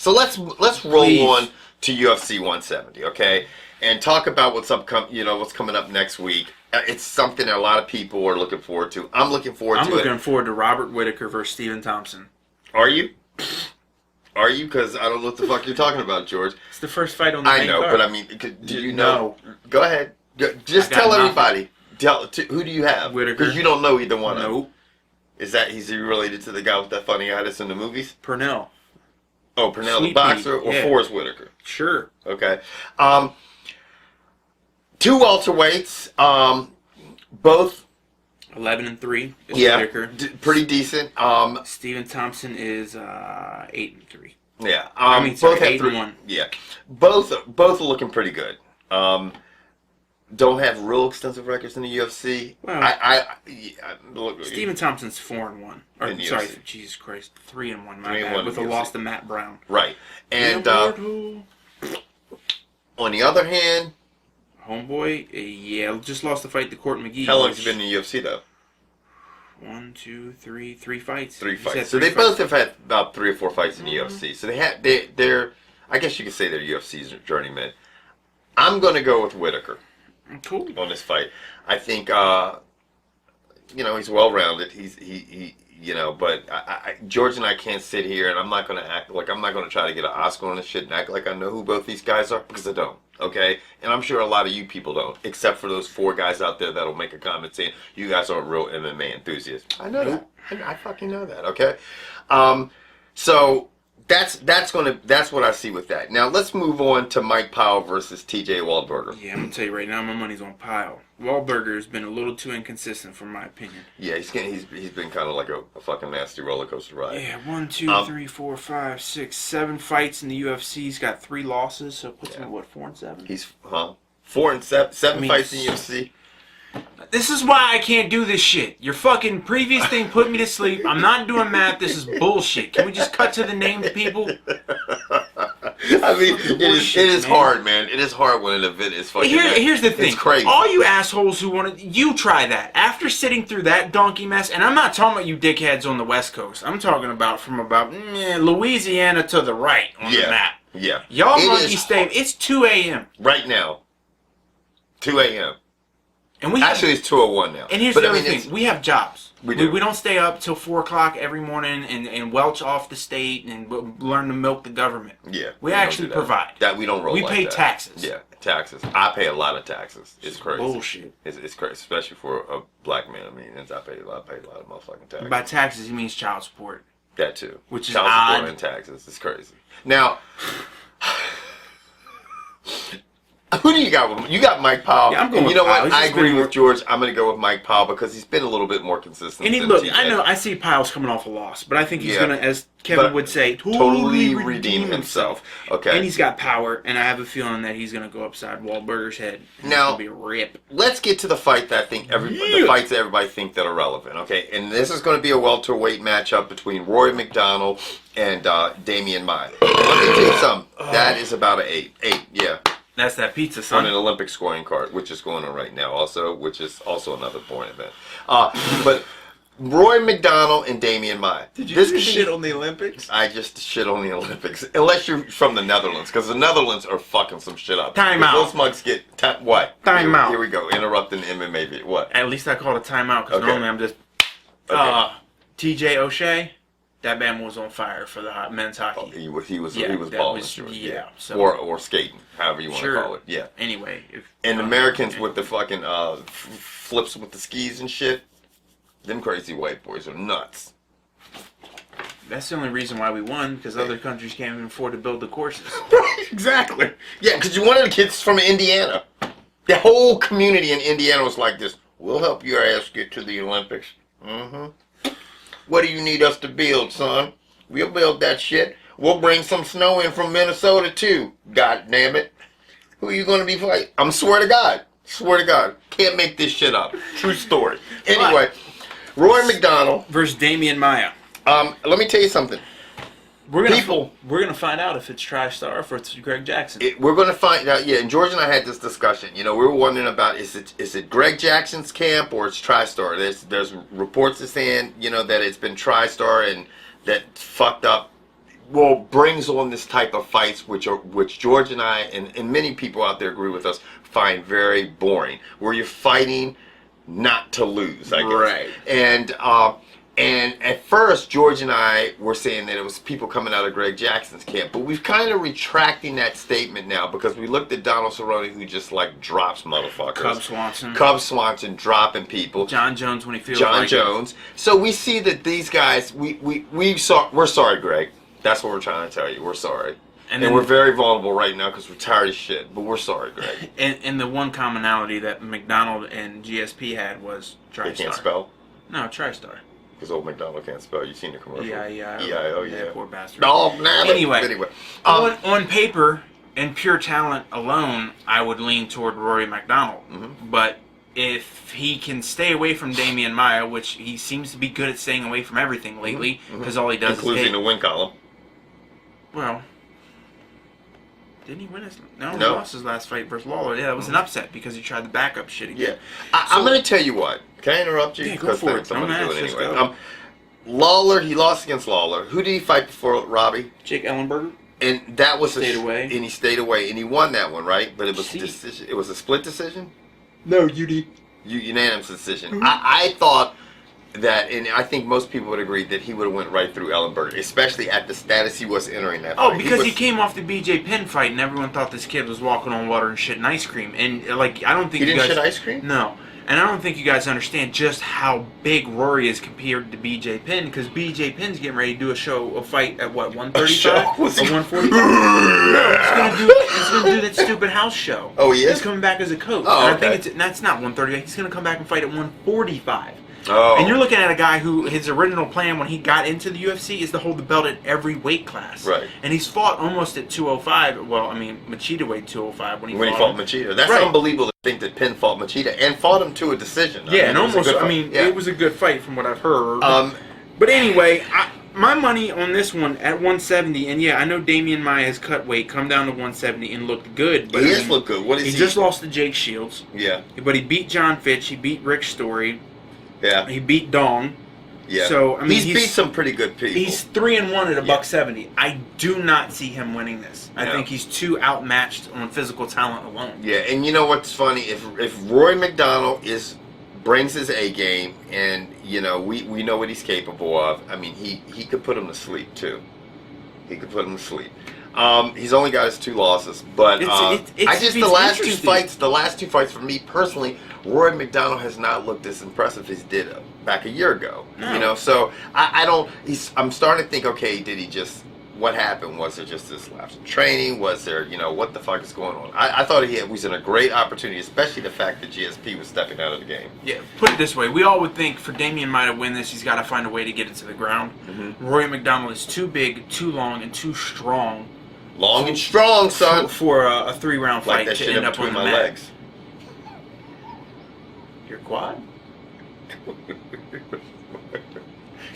So let's roll on to UFC 170, okay, and talk about what's coming up next week. It's something that a lot of people are looking forward to. I'm looking forward to it. I'm looking forward to Robert Whittaker versus Stephen Thompson. Are you? Are you? Because I don't know what the fuck you're talking about, George. It's the first fight on the main card. But I mean, do you know? Go ahead. Just tell everybody. Who do you have? Whittaker. Because you don't know either one of them. Nope. Is he related to the guy with that funny guy that's in the movies? Purnell. Oh, Purnell Sweet the boxer Pea. or Yeah. Forrest Whitaker? Sure. Okay. Two welterweights. Both 11-3. Whittaker. Pretty decent. Stephen Thompson is 8-3. Yeah. Sorry, both have 8-1. Yeah. Both are looking pretty good. Don't have real extensive records in the UFC. Well, Look, Stephen Thompson's 4-1. Or In the sorry, UFC. Jesus Christ, 3-1. My 3-1 bad. With a in the loss UFC. to Matt Brown. Right. And on the other hand, homeboy, just lost the fight to Court McGee. how long has he been in the UFC though? 1, 2, 3, 3 fights. Three He's had fights. So three they fights. both have had about 3 or 4 fights in the UFC. So they're I guess you could say they're UFC's journeymen. I'm going to go with Whittaker. Cool. On this fight. I think he's well rounded. He but George and I can't sit here and I'm not going to act like I'm not going to try to get an Oscar on this shit and act like I know who both these guys are because I don't. Okay? And I'm sure a lot of you people don't, except for those 4 guys out there that'll make a comment saying you guys aren't real MMA enthusiasts. I know that. I fucking know that, okay? So that's what I see with that. Now let's move on to Mike Pyle versus TJ Waldburger. Yeah, I'm gonna tell you right now, my money's on Pyle. Waldburger has been a little too inconsistent, from my opinion. Yeah, he's been kind of like a fucking nasty roller coaster ride. Yeah, 1, 2, 3, 4, 5, 6, 7 fights in the UFC. He's got 3 losses, so it puts him at what, 4 and 7? He's 4 and 7 fights in UFC. This is why I can't do this shit. Your fucking previous thing put me to sleep. I'm not doing math. This is bullshit. Can we just cut to the named people? I mean, it is hard, man. It is hard when an event is fucking. Here's the thing. It's crazy. All you assholes who want to, you try that. After sitting through that donkey mess, and I'm not talking about you dickheads on the West Coast. I'm talking about from about Louisiana to the right on the map. Yeah. Y'all monkey stay. It's 2 a.m. right now. 2 a.m. And we actually it's 2:01 now. And here's the other thing: we have jobs. We do. We don't stay up till 4 o'clock every morning and welch off the state and learn to milk the government. Yeah, we actually provide. That we don't roll. We like pay that. taxes. Yeah, taxes. I pay a lot of taxes. It's crazy. Bullshit. It's crazy, especially for a black man. I mean, I pay a lot of motherfucking taxes. By taxes, he means child support. That too. Which is child odd. support and taxes. It's crazy. Now. Who do you got with? You got Mike Pyle. Yeah, I'm going and you with know Pyle. what? I agree with George. I'm going to go with Mike Pyle because he's been a little bit more consistent. And look, I know I see Pyle's coming off a loss, but I think he's going to, as Kevin would say, totally redeem himself. Okay. And he's got power, and I have a feeling that he's going to go upside Waldburger's head. Now, it'll be a rip. Let's get to the fight that I think the fights that everybody think that are relevant. Okay, and this is going to be a welterweight matchup between Rory MacDonald and Demian Maia. Let me tell you something. That is about an 8. 8, yeah. That's that pizza, son. On an Olympic scoring card, which is going on right now, which is also another boring event. But Roy MacDonald and Demian Maia. Did you just shit on the Olympics? I just shit on the Olympics, unless you're from the Netherlands, because the Netherlands are fucking some shit up. Time out. Those mugs get what? Time out. Here we go. Interrupting MMA. What? At least I called a timeout because normally I'm just. TJ O'Shea. That man was on fire for the men's hockey. He was balling. So, or skating, however you want to call it. Yeah. Anyway, and Americans with the fucking flips with the skis and shit, them crazy white boys are nuts. That's the only reason why we won, because other countries can't even afford to build the courses. Right, exactly. Yeah, because you wanted the kids from Indiana. The whole community in Indiana was like this. We'll help your ass get to the Olympics. Mm-hmm. What do you need us to build, son? We'll build that shit. We'll bring some snow in from Minnesota, too. God damn it. Who are you going to be fighting? I'm swear to God. Swear to God. Can't make this shit up. True story. Anyway, Rory MacDonald versus Demian Maia. Let me tell you something. We're gonna find out if it's TriStar or if it's Greg Jackson. We're gonna find out. Yeah, and George and I had this discussion. You know, we were wondering about is it Greg Jackson's camp or it's TriStar? There's reports saying that it's been TriStar and that fucked up brings on this type of fights, which George and I and many people out there agree with us find very boring, where you're fighting not to lose, I guess. Right. And at first, George and I were saying that it was people coming out of Greg Jackson's camp, but we've kind of retracting that statement now because we looked at Donald Cerrone, who just like drops motherfuckers. Cub Swanson dropping people. John Jones when he feels like Jones. So we see that these guys, we're sorry, Greg. That's what we're trying to tell you. We're sorry. And we're very vulnerable right now because we're tired of shit. But we're sorry, Greg. And the one commonality that MacDonald and GSP had was TriStar. They can't spell? No, TriStar. Because old MacDonald can't spell. You've seen the commercial. Yeah. Poor bastard. Oh, nah, anyway. On paper and pure talent alone, I would lean toward Rory MacDonald. Mm-hmm. But if he can stay away from Demian Maia, which he seems to be good at staying away from everything lately, because all he does including is the win column. Well, didn't he win his? No, he lost his last fight versus Lawler. Yeah, that was an upset because he tried the backup shit again. Yeah, I'm going to tell you what. Can I interrupt you? Yeah, go for it. I'm going to do it anyway. Lawler, he lost against Lawler. Who did he fight before Robbie? Jake Ellenberger. And that was stayed away. And he stayed away, and he won that one, right? But it was a decision. It was a split decision. No, unanimous decision. Mm-hmm. I thought that, and I think most people would agree that he would have went right through Ellenberger, especially at the status he was entering that fight. Oh, because he came off the BJ Penn fight, and everyone thought this kid was walking on water and shitting ice cream. And like, I don't think he didn't shit ice cream. No. And I don't think you guys understand just how big Rory is compared to BJ Penn, because BJ Penn's getting ready to do a fight at what, 135 or 145? No, he's gonna do that stupid house show. Oh, he is? He's coming back as a coach. Oh, and I think that's not 135. He's gonna come back and fight at 145. Oh. And you're looking at a guy who his original plan when he got into the UFC is to hold the belt at every weight class. Right. And he's fought almost at 205. Well, I mean, Machida weighed 205 when he fought Machida. That's unbelievable to think that Penn fought Machida and fought him to a decision. Yeah, it was a good fight from what I've heard. But anyway, my money on this one at 170, and yeah, I know Demian Maia has cut weight, come down to 170, and looked good. But he has looked good. What is he? He just lost to Jake Shields. Yeah. But he beat John Fitch. He beat Rick Story. Yeah. He beat Dong. Yeah. So I mean, he's beat some pretty good people. He's 3-1 at $170. I do not see him winning this. I think he's too outmatched on physical talent alone. Yeah, and you know what's funny? If Rory MacDonald brings his A game, and you know we know what he's capable of. I mean, he could put him to sleep too. He could put him to sleep. He's only got his 2 losses, but the last two fights for me personally, Rory MacDonald has not looked as impressive as he did back a year ago. No. You know, so I'm starting to think, okay, did he just? What happened? Was there just this lapse in training? Was there, what the fuck is going on? I thought he was in a great opportunity, especially the fact that GSP was stepping out of the game. Yeah, put it this way. We all would think for Demian Maia to win this, he's got to find a way to get it to the ground. Mm-hmm. Rory MacDonald is too big, too long, and too strong. Long and strong, son. For a 3-round fight that to shit end up on my mat. legs. Your quad?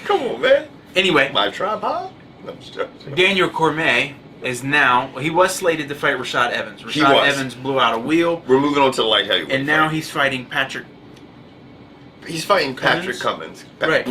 Come on, man. Anyway. My tripod? No, I'm just joking. Daniel Cormier is now, he was slated to fight Rashad Evans. Rashad Evans blew out a wheel. We're moving on to the light heavyweight. And now he's fighting Patrick. He's fighting Patrick Cummins. Right.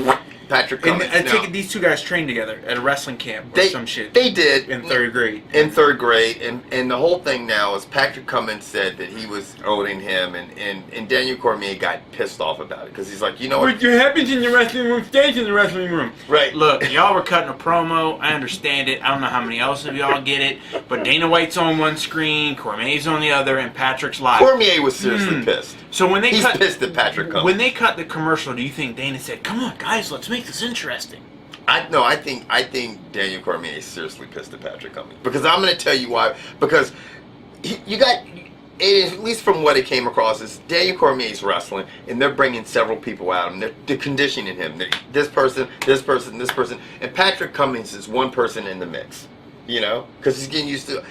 Patrick Cummins. And I take it these two guys trained together at a wrestling camp or some shit. They did. In 3rd grade. In 3rd grade. And the whole thing now is Patrick Cummins said that he was owning him, and Daniel Cormier got pissed off about it because he's like, you know what? What happens in the wrestling room stays in the wrestling room. Right. Look, y'all were cutting a promo. I understand it. I don't know how many else of y'all get it, but Dana White's on one screen, Cormier's on the other, and Patrick's live. Cormier was seriously pissed. So when he's pissed at Patrick Cummins. When they cut the commercial, do you think Dana said, "Come on, guys, let's make this interesting"? I think Daniel Cormier is seriously pissed at Patrick Cummins because I'm going to tell you why. Because you got, at least from what it came across, is Daniel Cormier's wrestling, and they're bringing several people out, and they're conditioning him. This person, and Patrick Cummins is one person in the mix. Because he's getting used to.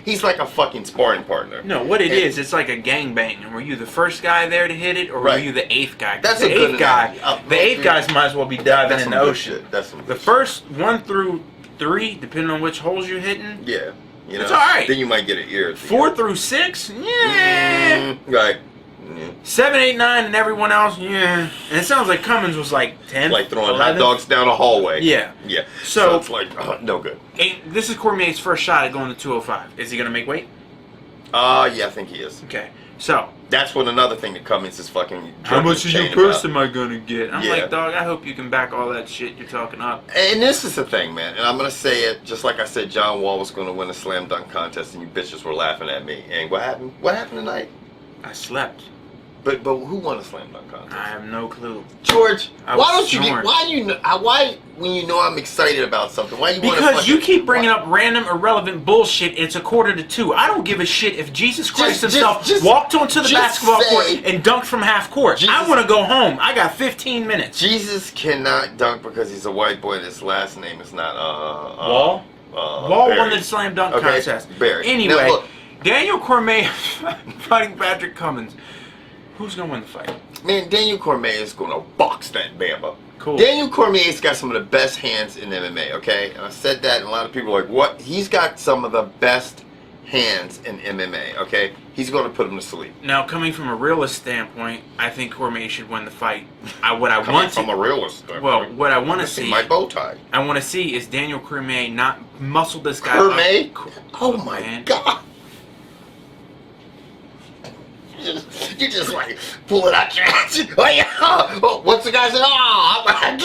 He's like a fucking sparring partner. No, what it is, it's like a gangbang. And were you the first guy there to hit it, or were you the 8th guy? That's the a good 8th guy. The 8th guys might as well be diving in the ocean. The first 1 through 3, depending on which holes you're hitting. Yeah, it's all right. Then you might get an ear. 4 through 6, yeah. Right. Yeah. 7, 8, 9, and everyone else, yeah. And it sounds like Cummins was like 10. Like throwing 11. hot dogs down a hallway. Yeah. Yeah. So it's like, no good. This is Cormier's first shot at going to 205. Is he going to make weight? Yeah, I think he is. Okay. So. That's what another thing that Cummins is fucking. How much of your purse am I going to get? I'm yeah. like, dog, I hope you can back all that shit you're talking up. And this is the thing, man. And I'm going to say it just like I said John Wall was going to win a slam dunk contest and you bitches were laughing at me. And what happened? What happened tonight? I slept. But who won a slam dunk contest? I have no clue. George, why don't snoring. you get, why when you know I'm excited about something, why you want to Because you keep bringing up random irrelevant bullshit. It's 1:45. I don't give a shit if Jesus Christ himself walked onto the basketball court and dunked from half court. I want to go home. I got 15 minutes. Jesus cannot dunk because he's a white boy and his last name is not Wall? Wall won the slam dunk contest. Barry. Anyway, now, look, Daniel Cormier fighting Patrick Cummins. Who's going to win the fight? Man, Daniel Cormier is going to box that Bama. Cool. Daniel Cormier's got some of the best hands in MMA, okay? And I said that, and a lot of people are like, what? He's got some of the best hands in MMA, okay? He's going to put him to sleep. Now, coming from a realist standpoint, I think Cormier should win the fight. What I want to see, my bow tie. I want to see is Daniel Cormier not muscle this guy Cormier? up. Oh my God. You just like pull it out your ass. Oh yeah. Oh, what's the guy saying?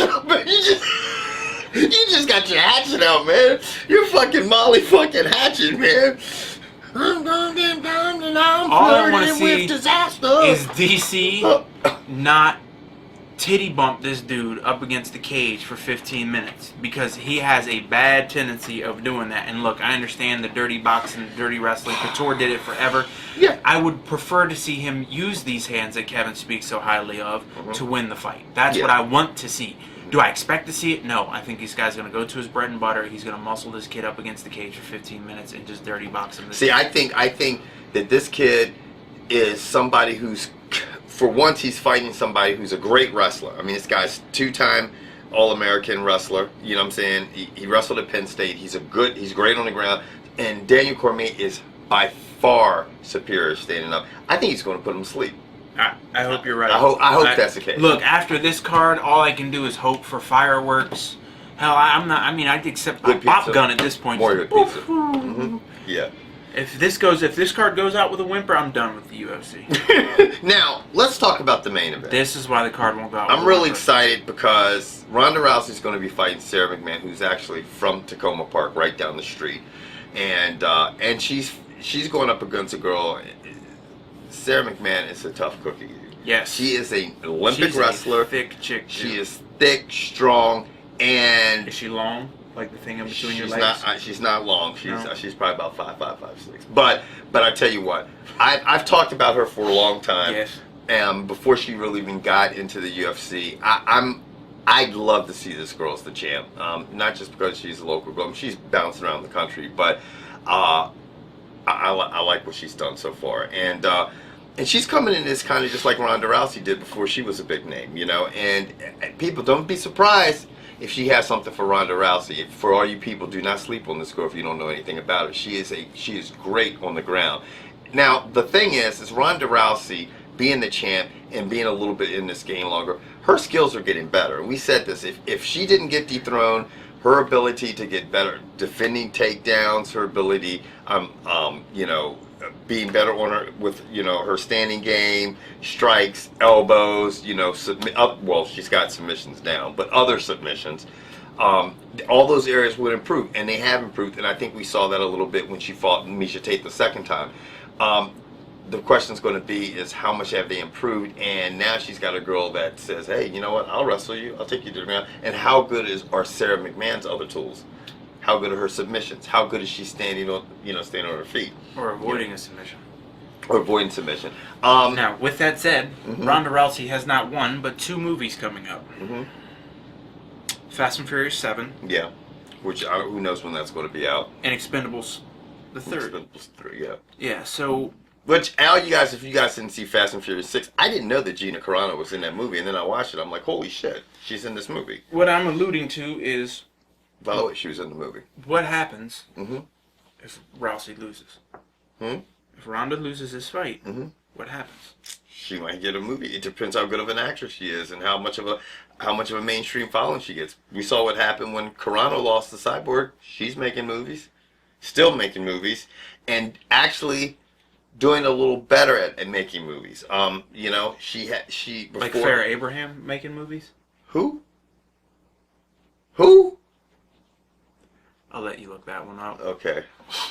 You just got your hatchet out, man. You're fucking Molly fucking hatchet, man. I'm going down and I'm all I want to flirting see with disaster. is DC not titty bump this dude up against the cage for 15 minutes because he has a bad tendency of doing that. And look, I understand the dirty boxing, dirty wrestling. Couture did it forever. Yeah. I would prefer to see him use these hands that Kevin speaks so highly of to win the fight. That's what I want to see. Do I expect to see it? No. I think this guy's going to go to his bread and butter. He's going to muscle this kid up against the cage for 15 minutes and just dirty box him. See, I think that this kid is somebody who's, for once, he's fighting somebody who's a great wrestler. I mean, this guy's 2-time All-American wrestler. You know what I'm saying? He wrestled at Penn State. He's great on the ground. And Daniel Cormier is by far superior standing up. I think he's going to put him to sleep. I hope you're right. I hope that's the case. Look, after this card, all I can do is hope for fireworks. Hell, I'd accept a pop gun at this point. More good pizza. Yeah. If this card goes out with a whimper, I'm done with the UFC. Now, let's talk about the main event. This is why the card won't go out. I'm really excited because Ronda Rousey is going to be fighting Sarah McMann, who's actually from Tacoma Park, right down the street, and she's going up against a girl. Sarah McMann is a tough cookie. Yes. She is an Olympic wrestler. A thick chick. She is thick, strong, and is she long? Like the thing in between your legs? She's not long. She's probably about 5'5", 5'6". But I tell you what, I've talked about her for a long time. Yes. Before she really even got into the UFC, I'd love to see this girl as the champ. Not just because she's a local girl. I mean, she's bounced around the country, but I like what she's done so far. And she's coming in as kind of just like Ronda Rousey did before she was a big name, you know. And people, don't be surprised if she has something for Ronda Rousey. For all you people, do not sleep on this girl if you don't know anything about her. She is great on the ground. Now, the thing is Ronda Rousey being the champ and being a little bit in this game longer, her skills are getting better. We said this, if she didn't get dethroned, her ability to get better defending takedowns, her ability, being better on her with, her standing game, strikes, elbows, she's got submissions down, but other submissions, all those areas would improve, and they have improved, and I think we saw that a little bit when she fought Miesha Tate the second time. The question's going to be is how much have they improved, and now she's got a girl that says, hey, you know what, I'll wrestle you, I'll take you to the ground, and how good are Sarah McMann's other tools? How good are her submissions? How good is she standing on her feet? Or avoiding a submission. Or avoiding submission. Now, with that said, Ronda Rousey has not one, but 2 movies coming up. Fast and Furious 7. Yeah. Which, who knows when that's going to be out. And Expendables the 3rd. Expendables 3, yeah. Yeah, so... Which, if you guys didn't see Fast and Furious 6, I didn't know that Gina Carano was in that movie, and then I watched it, I'm like, holy shit, she's in this movie. What I'm alluding to is... By the way, she was in the movie. What happens if Rousey loses? If Ronda loses this fight, what happens? she might get a movie. It depends how good of an actress she is and how much of a mainstream following she gets. We saw what happened when Carano lost to Cyborg. She's making movies, still making movies, and actually doing a little better at making movies. You know, she before, like Farrah Abraham making movies. Who? I'll let you look that one up. Okay.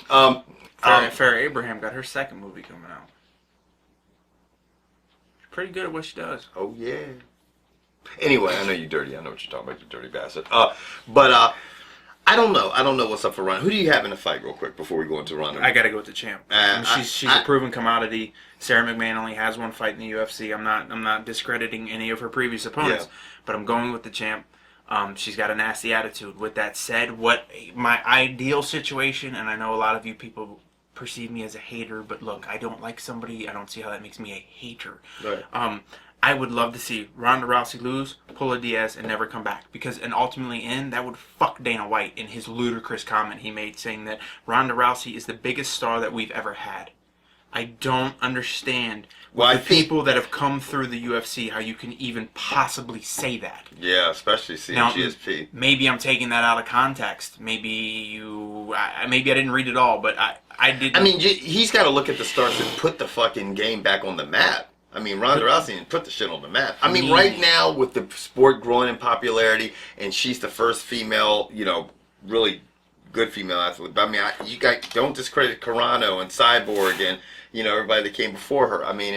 Farrah Abraham got her second movie coming out. She's pretty good at what she does. Oh yeah. Anyway, I know you're dirty. I know what you're talking about, you dirty bastard. But I don't know. I don't know what's up for Ronda. Who do you have in the fight, real quick, before we go into Ronda? I gotta go with the champ. She's a proven commodity. Sarah McMann only has one fight in the UFC. I'm not discrediting any of her previous opponents, but I'm going with the champ. She's got a nasty attitude. With that said, what my ideal situation, and I know a lot of you people perceive me as a hater, but look, I don't like somebody. I don't see how that makes me a hater. Right. I would love to see Ronda Rousey lose, pull a Diaz, and never come back. Because, and ultimately that would fuck Dana White in his ludicrous comment he made saying that Ronda Rousey is the biggest star that we've ever had. I don't understand people that have come through the UFC how you can even possibly say that. Yeah, especially seeing GSP. Maybe I'm taking that out of context. Maybe I didn't read it all, but I didn't. I mean, he's got to look at the stars and put the fucking game back on the map. I mean, Ronda Rousey didn't put the shit on the map. I mean, right now with the sport growing in popularity, and she's the first female, really good female athlete. I mean, you guys don't discredit Carano and Cyborg and everybody that came before her. I mean,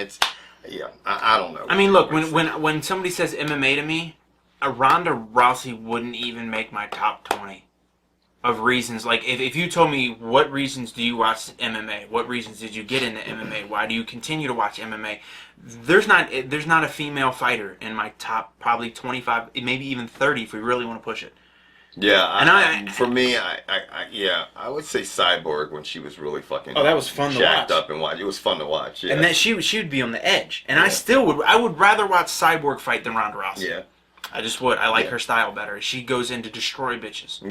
I don't know. I mean, look, when somebody says MMA to me, a Ronda Rousey wouldn't even make my top 20 of reasons. Like, if you told me what reasons do you watch MMA, what reasons did you get into MMA, why do you continue to watch MMA, there's not a female fighter in my top probably 25, maybe even 30 if we really want to push it. Yeah, for me, I would say Cyborg when she was really fucking. Oh, that was fun to watch. Up and watch. It was fun to watch. Yeah. And that she would be on the edge, and I would rather watch Cyborg fight than Ronda Rousey. Yeah, I just would. I like her style better. She goes in to destroy bitches.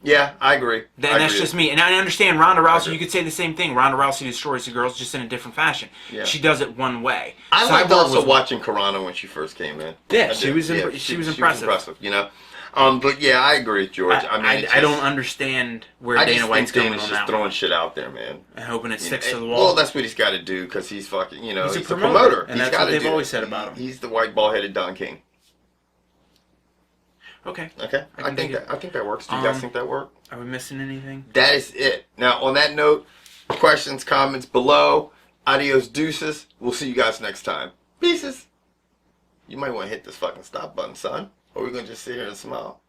Yeah, I agree. That's just me. And I understand Ronda Rousey, you could say the same thing. Ronda Rousey destroys the girls just in a different fashion. Yeah. She does it one way. I liked also watching Carano when she first came in. Yeah, she was impressive. She was impressive, But yeah, I agree, George. I don't understand where Dana White's going on that. He's just throwing shit out there, man. And hoping it sticks to the wall. Well, that's what he's got to do because he's fucking, he's a promoter. And that's what they've always said about him. He's the white ball-headed Don King. Okay. I think that works. Do you guys think that works? Are we missing anything? That is it. Now, on that note, questions, comments below. Adios, deuces. We'll see you guys next time. Pieces. You might want to hit this fucking stop button, son. Or we're going to just sit here and smile.